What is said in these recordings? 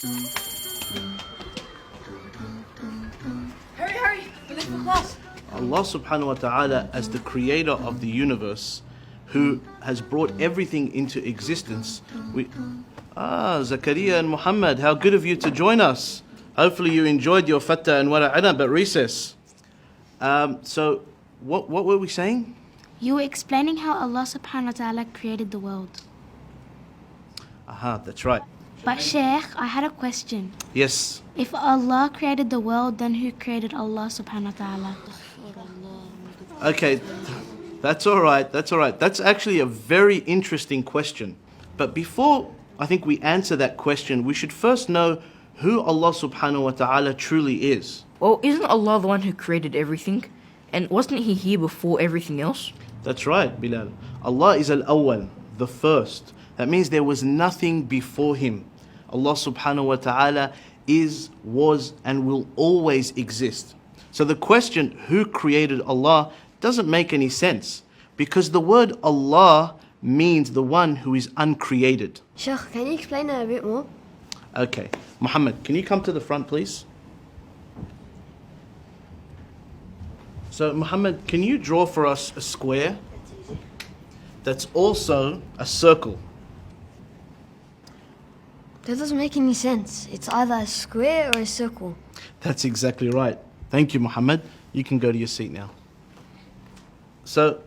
Hurry, hurry! We're late for class. Allah subhanahu wa ta'ala, as the creator of the universe, who has brought everything into existence. Zakaria and Muhammad, how good of you to join us. Hopefully you enjoyed your fatta and wara'ana at recess. So, what were we saying? You were explaining how Allah subhanahu wa ta'ala created the world. Aha, that's right. But Sheikh, I had a question. Yes. If Allah created the world, then who created Allah subhanahu wa ta'ala? Okay, that's all right, that's all right. That's actually a very interesting question. But before I think we answer that question, we should first know who Allah subhanahu wa ta'ala truly is. Well, isn't Allah the one who created everything? And wasn't He here before everything else? That's right, Bilal. Allah is al-awwal, the first. That means there was nothing before Him. Allah subhanahu wa ta'ala is, was, and will always exist. So the question, who created Allah, doesn't make any sense, because the word Allah means the one who is uncreated. Sheikh, can you explain that a bit more? Okay, Muhammad, can you come to the front, please? So, Muhammad, can you draw for us a square that's also a circle? That doesn't make any sense. It's either a square or a circle. That's exactly right. Thank you, Muhammad. You can go to your seat now. So,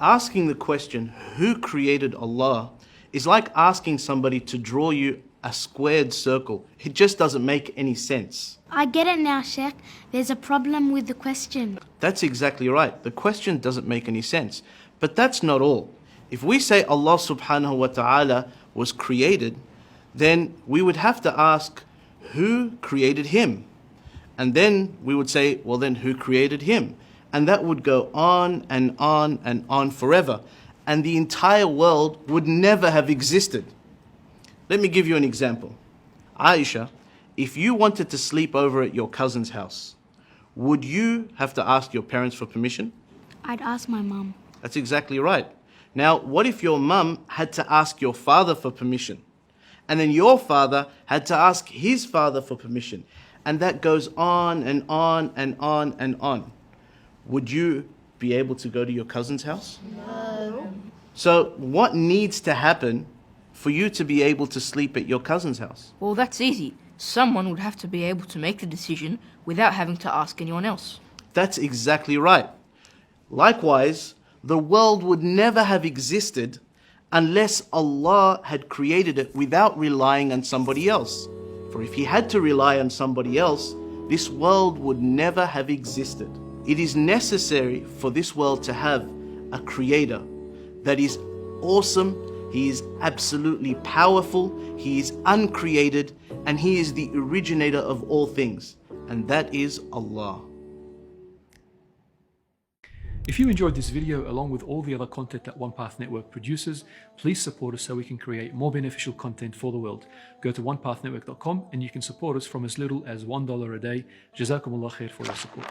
asking the question, who created Allah, is like asking somebody to draw you a squared circle. It just doesn't make any sense. I get it now, Sheikh. There's a problem with the question. That's exactly right. The question doesn't make any sense. But that's not all. If we say Allah subhanahu wa ta'ala was created, then we would have to ask, who created Him? And then we would say, well then who created Him? And that would go on and on and on forever. And the entire world would never have existed. Let me give you an example. Aisha, if you wanted to sleep over at your cousin's house, would you have to ask your parents for permission? I'd ask my mum. That's exactly right. Now, what if your mum had to ask your father for permission? And then your father had to ask his father for permission. And that goes on and on and on and on. Would you be able to go to your cousin's house? No. So what needs to happen for you to be able to sleep at your cousin's house? Well, that's easy. Someone would have to be able to make the decision without having to ask anyone else. That's exactly right. Likewise, the world would never have existed unless Allah had created it without relying on somebody else. For if He had to rely on somebody else, this world would never have existed. It is necessary for this world to have a creator that is awesome, He is absolutely powerful, He is uncreated, and He is the originator of all things, and that is Allah. If you enjoyed this video along with all the other content that OnePath Network produces, please support us so we can create more beneficial content for the world. Go to onepaathnetwork.com and you can support us from as little as $1 a day. Jazakumullah khair for your support.